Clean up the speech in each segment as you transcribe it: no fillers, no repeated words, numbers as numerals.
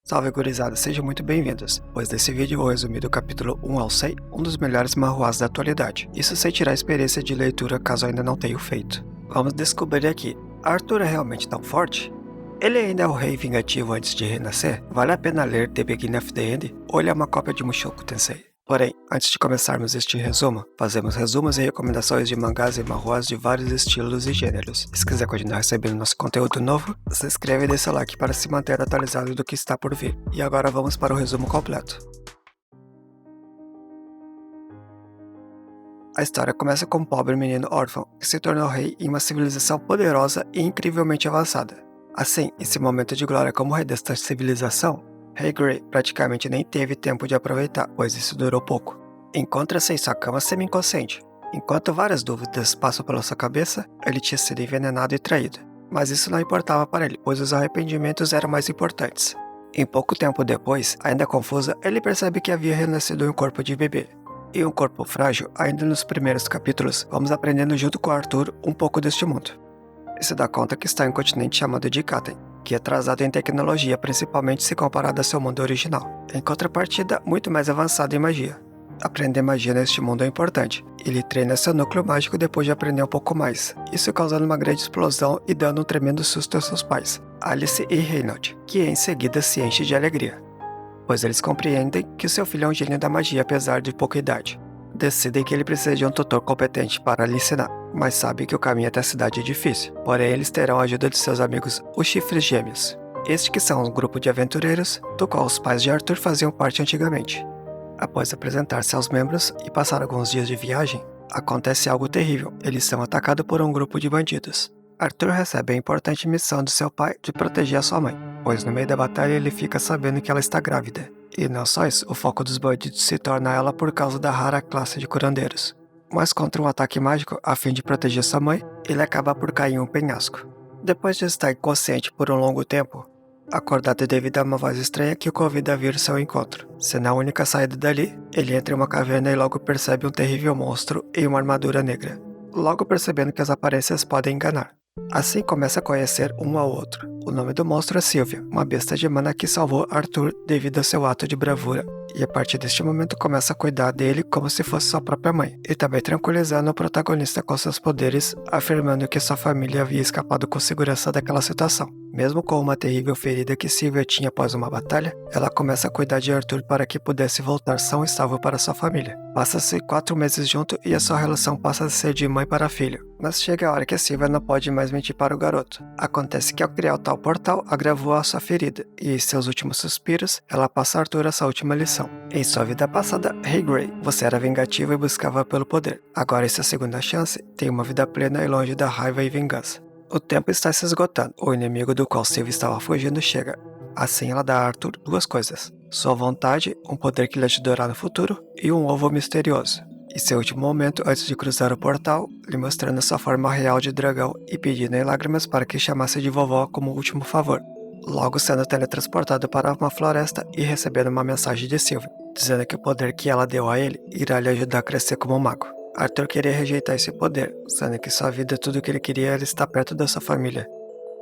Salve gurizada, sejam muito bem-vindos, pois nesse vídeo vou resumir do capítulo 1 ao 6, um dos melhores manhwas da atualidade, isso sem tirar a experiência de leitura caso ainda não tenha feito. Vamos descobrir aqui, Arthur é realmente tão forte? Ele ainda é o rei vingativo antes de renascer? Vale a pena ler The Beginning of the End ou ele é uma cópia de Mushoku Tensei? Porém, antes de começarmos este resumo, fazemos resumos e recomendações de mangás e manhwas de vários estilos e gêneros. Se quiser continuar recebendo nosso conteúdo novo, se inscreve e deixa o like para se manter atualizado do que está por vir. E agora vamos para o resumo completo. A história começa com um pobre menino órfão que se tornou rei em uma civilização poderosa e incrivelmente avançada. Assim, esse momento de glória como rei desta civilização, Rei Grey praticamente nem teve tempo de aproveitar, pois isso durou pouco. Encontra-se em sua cama semi-inconsciente. Enquanto várias dúvidas passam pela sua cabeça, ele tinha sido envenenado e traído. Mas isso não importava para ele, pois os arrependimentos eram mais importantes. Em pouco tempo depois, ainda confusa, ele percebe que havia renascido em um corpo de bebê. E um corpo frágil, ainda nos primeiros capítulos, vamos aprendendo junto com Arthur um pouco deste mundo. E se dá conta que está em um continente chamado de Katen, que é atrasado em tecnologia, principalmente se comparado a seu mundo original. Em contrapartida, muito mais avançado em magia. Aprender magia neste mundo é importante. Ele treina seu núcleo mágico depois de aprender um pouco mais, isso causando uma grande explosão e dando um tremendo susto aos seus pais, Alice e Reinald, que em seguida se enche de alegria, pois eles compreendem que seu filho é um gênio da magia apesar de pouca idade. Decidem que ele precisa de um tutor competente para lhe ensinar, mas sabem que o caminho até a cidade é difícil. Porém, eles terão a ajuda de seus amigos, os Chifres Gêmeos. Estes que são um grupo de aventureiros, do qual os pais de Arthur faziam parte antigamente. Após apresentar-se aos membros e passar alguns dias de viagem, acontece algo terrível. Eles são atacados por um grupo de bandidos. Arthur recebe a importante missão de seu pai de proteger a sua mãe, pois no meio da batalha ele fica sabendo que ela está grávida. E não só isso, o foco dos bandidos se torna ela por causa da rara classe de curandeiros. Mas contra um ataque mágico, a fim de proteger sua mãe, ele acaba por cair em um penhasco. Depois de estar inconsciente por um longo tempo, acordado devido a uma voz estranha que o convida a vir ao seu encontro. Sendo a única saída dali, ele entra em uma caverna e logo percebe um terrível monstro em uma armadura negra. Logo percebendo que as aparências podem enganar. Assim começa a conhecer um ao outro. O nome do monstro é Sylvia, uma besta de mana que salvou Arthur devido ao seu ato de bravura, e a partir deste momento começa a cuidar dele como se fosse sua própria mãe, e também tranquilizando o protagonista com seus poderes, afirmando que sua família havia escapado com segurança daquela situação. Mesmo com uma terrível ferida que Sylvia tinha após uma batalha, ela começa a cuidar de Arthur para que pudesse voltar são e salvo para sua família. Passa-se 4 meses junto e a sua relação passa a ser de mãe para filho. Mas chega a hora que a Sylvia não pode mais mentir para o garoto. Acontece que ao criar o tal portal, agravou a sua ferida, e em seus últimos suspiros, ela passa a Arthur essa última lição. Em sua vida passada, Rei Grey, você era vingativo e buscava pelo poder. Agora em sua segunda chance, tem uma vida plena e longe da raiva e vingança. O tempo está se esgotando, o inimigo do qual Sylvia estava fugindo chega. Assim ela dá a Arthur 2 coisas: sua vontade, um poder que lhe ajudará no futuro, e um ovo misterioso. Em seu último momento, antes de cruzar o portal, lhe mostrando sua forma real de dragão e pedindo em lágrimas para que chamasse de vovó como último favor. Logo sendo teletransportado para uma floresta e recebendo uma mensagem de Sylvia, dizendo que o poder que ela deu a ele irá lhe ajudar a crescer como mago. Arthur queria rejeitar esse poder, sendo que sua vida tudo o que ele queria era estar perto da sua família.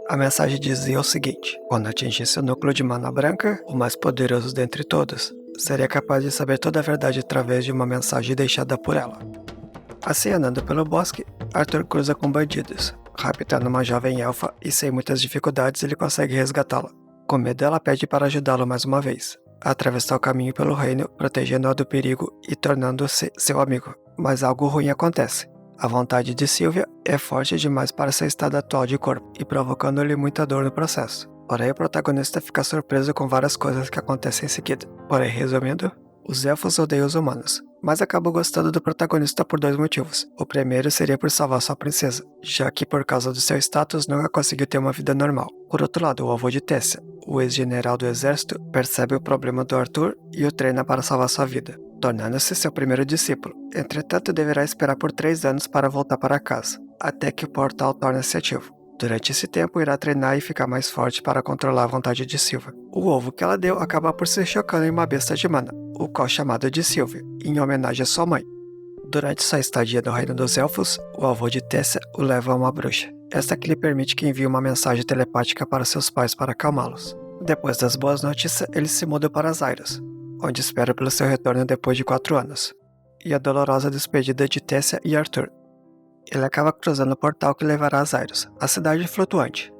A mensagem dizia o seguinte: quando atingisse o núcleo de mana branca, o mais poderoso dentre todos, seria capaz de saber toda a verdade através de uma mensagem deixada por ela. Assim, andando pelo bosque, Arthur cruza com bandidos, raptando uma jovem elfa e sem muitas dificuldades ele consegue resgatá-la. Com medo, ela pede para ajudá-lo mais uma vez, a atravessar o caminho pelo reino, protegendo-a do perigo e tornando-se seu amigo. Mas algo ruim acontece. A vontade de Sylvia é forte demais para seu estado atual de corpo e provocando-lhe muita dor no processo. Porém, o protagonista fica surpreso com várias coisas que acontecem em seguida. Porém, resumindo, os elfos odeiam os humanos, mas acabam gostando do protagonista por 2 motivos. O primeiro seria por salvar sua princesa, já que por causa do seu status nunca conseguiu ter uma vida normal. Por outro lado, o avô de Tessia, o ex-general do exército, percebe o problema do Arthur e o treina para salvar sua vida, tornando-se seu primeiro discípulo. Entretanto, deverá esperar por 3 anos para voltar para casa, até que o portal torne-se ativo. Durante esse tempo, irá treinar e ficar mais forte para controlar a vontade de Sylvia. O ovo que ela deu acaba por se chocando em uma besta de mana, o qual chamado de Sylvia, em homenagem à sua mãe. Durante sua estadia no reino dos elfos, o avô de Tessia o leva a uma bruxa. Esta que lhe permite que envie uma mensagem telepática para seus pais para acalmá-los. Depois das boas notícias, ele se muda para Zairos, onde espera pelo seu retorno depois de 4 anos, e a dolorosa despedida de Tessia e Arthur. Ele acaba cruzando o portal que levará a Zairos, a cidade flutuante.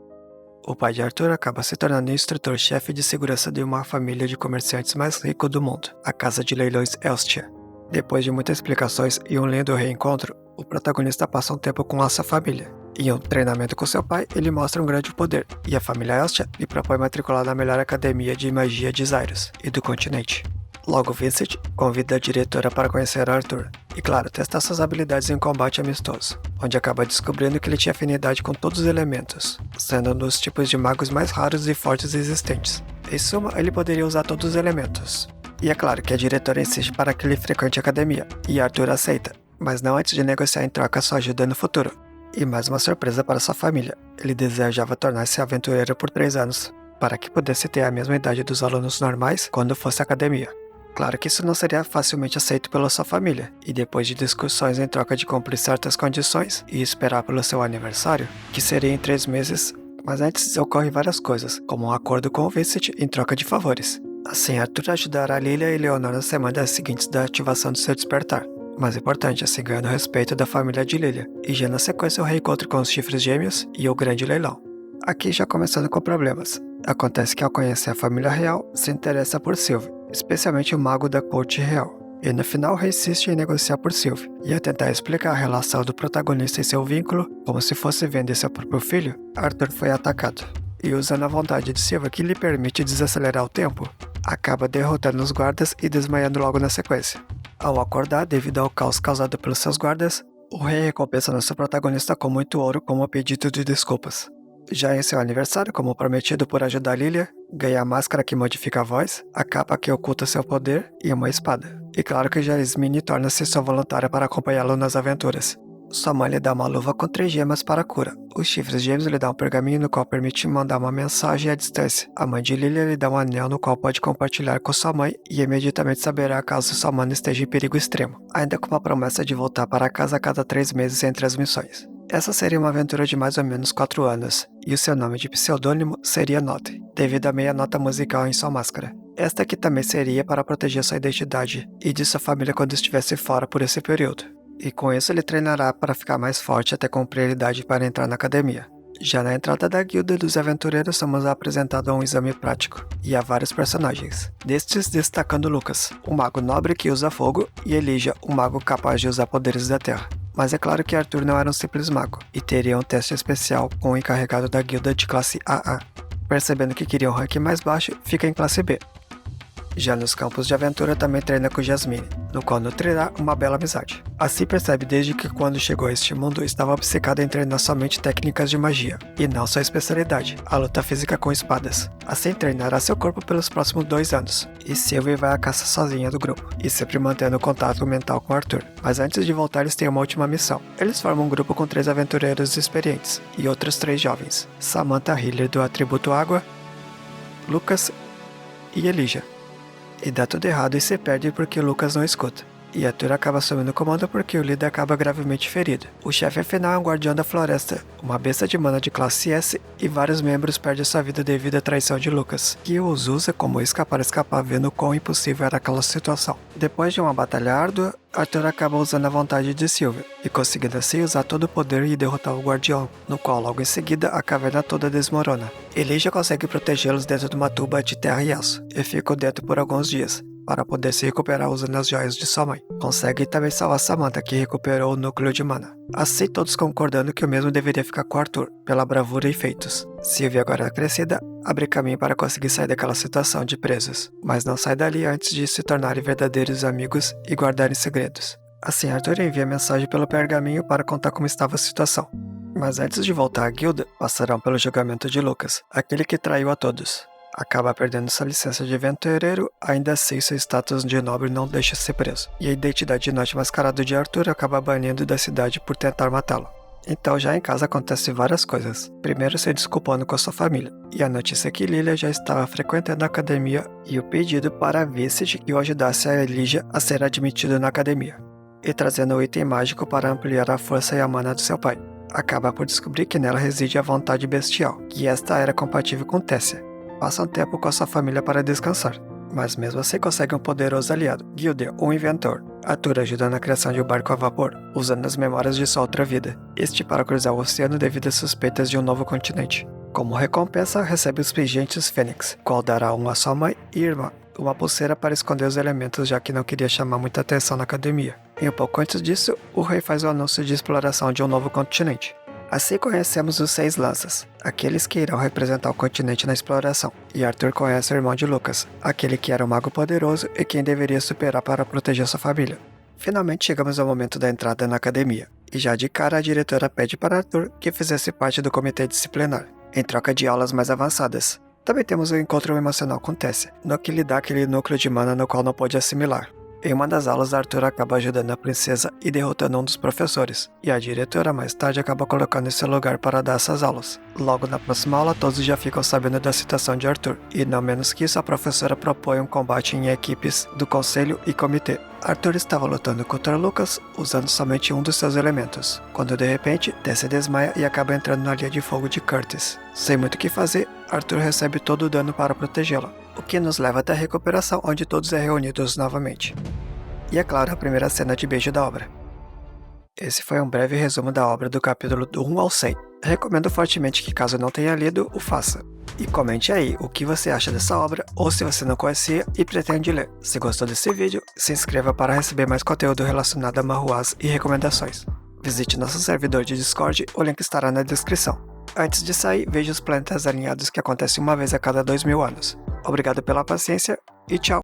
O pai de Arthur acaba se tornando o instrutor-chefe de segurança de uma família de comerciantes mais rico do mundo, a Casa de Leilões Elstia. Depois de muitas explicações e um lindo reencontro, o protagonista passa um tempo com a sua família. Em um treinamento com seu pai, ele mostra um grande poder, e a família Elstia lhe propõe matricular na melhor academia de magia de Zairos e do continente. Logo, Vincent convida a diretora para conhecer Arthur e, claro, testar suas habilidades em combate amistoso, onde acaba descobrindo que ele tinha afinidade com todos os elementos, sendo um dos tipos de magos mais raros e fortes existentes. Em suma, ele poderia usar todos os elementos. E é claro que a diretora insiste para que ele frequente a academia, e Arthur aceita, mas não antes de negociar em troca sua ajuda no futuro. E mais uma surpresa para sua família, ele desejava tornar-se aventureiro por 3 anos, para que pudesse ter a mesma idade dos alunos normais quando fosse à academia. Claro que isso não seria facilmente aceito pela sua família, e depois de discussões em troca de cumprir certas condições e esperar pelo seu aniversário, que seria em 3 meses, mas antes ocorrem várias coisas, como um acordo com o Vincent em troca de favores. Assim, Arthur ajudará Lilia e Leonor nas semanas seguintes da ativação do seu despertar. Mais importante, assim ganhando o respeito da família de Lilia, e já na sequência o reencontro com os chifres gêmeos e o grande leilão. Aqui já começando com problemas. Acontece que ao conhecer a família real, se interessa por Sylvie, especialmente o mago da corte real. E no final insiste em negociar por Sylvie, e a tentar explicar a relação do protagonista e seu vínculo, como se fosse vender seu próprio filho, Arthur foi atacado. E usando a vontade de Sylvie que lhe permite desacelerar o tempo, acaba derrotando os guardas e desmaiando logo na sequência. Ao acordar, devido ao caos causado pelos seus guardas, o rei recompensa nosso protagonista com muito ouro como pedido de desculpas. Já em seu aniversário, como prometido por ajudar Lilia, ganha a máscara que modifica a voz, a capa que oculta seu poder e uma espada. E claro que Jasmine torna-se sua voluntária para acompanhá-lo nas aventuras. Sua mãe lhe dá uma luva com 3 gemas para a cura. Os chifres gêmeos lhe dão um pergaminho no qual permite mandar uma mensagem à distância. A mãe de Lilia lhe dá um anel no qual pode compartilhar com sua mãe e imediatamente saberá caso sua mãe esteja em perigo extremo, ainda com uma promessa de voltar para casa a cada 3 meses entre as missões. Essa seria uma aventura de mais ou menos 4 anos, e o seu nome de pseudônimo seria Note, devido à meia nota musical em sua máscara. Esta aqui também seria para proteger sua identidade e de sua família quando estivesse fora por esse período. E com isso ele treinará para ficar mais forte até cumprir a idade para entrar na academia. Já na entrada da guilda dos aventureiros somos apresentados a um exame prático, e há vários personagens. Destes destacando Lucas, um mago nobre que usa fogo, e Elijah, um mago capaz de usar poderes da terra. Mas é claro que Arthur não era um simples mago, e teria um teste especial com o encarregado da guilda de classe AA. Percebendo que queria um rank mais baixo, fica em classe B. Já nos campos de aventura também treina com Jasmine, no qual nutrirá uma bela amizade. Assim percebe desde que quando chegou a este mundo estava obcecado em treinar somente técnicas de magia, e não sua especialidade, a luta física com espadas. Assim treinará seu corpo pelos próximos 2 anos, e Sylvie vai à caça sozinha do grupo, e sempre mantendo contato mental com Arthur. Mas antes de voltar eles têm uma última missão. Eles formam um grupo com 3 aventureiros experientes, e outros 3 jovens, Samantha Healer do atributo água, Lucas e Elijah. E dá tudo errado e se perde porque o Lucas não escuta. E Arthur acaba assumindo o comando porque o líder acaba gravemente ferido. O chefe afinal é um guardião da floresta, uma besta de mana de classe S, e vários membros perdem sua vida devido à traição de Lucas, que os usa como isca para escapar vendo quão impossível era aquela situação. Depois de uma batalha árdua, Arthur acaba usando a vontade de Sylvie, e conseguindo assim usar todo o poder e derrotar o guardião, no qual logo em seguida a caverna toda desmorona. Elijah consegue protegê-los dentro de uma tuba de terra e aço, e ficam dentro por alguns dias, para poder se recuperar usando as joias de sua mãe. Consegue também salvar Samantha, que recuperou o núcleo de mana. Assim todos concordando que o mesmo deveria ficar com Arthur, pela bravura e feitos. Sylvie, agora crescida, abre caminho para conseguir sair daquela situação de presos, mas não sai dali antes de se tornarem verdadeiros amigos e guardarem segredos. Assim, Arthur envia mensagem pelo pergaminho para contar como estava a situação. Mas antes de voltar à guilda, passarão pelo julgamento de Lucas, aquele que traiu a todos. Acaba perdendo sua licença de aventureiro, ainda assim seu status de nobre não deixa ser preso. E a identidade de Noite Mascarado de Arthur acaba banindo da cidade por tentar matá-lo. Então já em casa acontecem várias coisas. Primeiro se desculpando com a sua família, e a notícia que Lilia já estava frequentando a academia e o pedido para Vincent que o ajudasse a Elijah a ser admitido na academia. E trazendo o item mágico para ampliar a força e a mana do seu pai. Acaba por descobrir que nela reside a vontade bestial, que esta era compatível com Tessia. passa um tempo com a sua família para descansar. Mas mesmo assim consegue um poderoso aliado, Gildeon, um inventor. Arthur ajuda na criação de um barco a vapor, usando as memórias de sua outra vida. Este para cruzar o oceano devido às suspeitas de um novo continente. Como recompensa, recebe os pingentes Fênix, qual dará um à sua mãe e irmã, uma pulseira para esconder os elementos, já que não queria chamar muita atenção na academia. E um pouco antes disso, o rei faz o anúncio de exploração de um novo continente. Assim conhecemos os 6 lanças, aqueles que irão representar o continente na exploração, e Arthur conhece o irmão de Lucas, aquele que era um mago poderoso e quem deveria superar para proteger sua família. Finalmente chegamos ao momento da entrada na academia, e já de cara a diretora pede para Arthur que fizesse parte do comitê disciplinar, em troca de aulas mais avançadas. Também temos o encontro emocional com Tessia, no que lhe dá aquele núcleo de mana no qual não pôde assimilar. Em uma das aulas, Arthur acaba ajudando a princesa e derrotando um dos professores, e a diretora mais tarde acaba colocando em seu lugar para dar essas aulas. Logo na próxima aula, todos já ficam sabendo da situação de Arthur, e não menos que isso, a professora propõe um combate em equipes do conselho e comitê. Arthur estava lutando contra Lucas, usando somente um dos seus elementos, quando de repente, Tessia desmaia e acaba entrando na linha de fogo de Curtis. Sem muito o que fazer, Arthur recebe todo o dano para protegê-la, o que nos leva até a recuperação, onde todos é reunidos novamente. E é claro, a primeira cena de beijo da obra. Esse foi um breve resumo da obra do capítulo do 1 ao 100. Recomendo fortemente que, caso não tenha lido, o faça. E comente aí o que você acha dessa obra, ou se você não conhecia e pretende ler. Se gostou desse vídeo, se inscreva para receber mais conteúdo relacionado a manhwas e recomendações. Visite nosso servidor de Discord, o link estará na descrição. Antes de sair, veja os planetas alinhados que acontecem uma vez a cada 2000 anos. Obrigado pela paciência e tchau!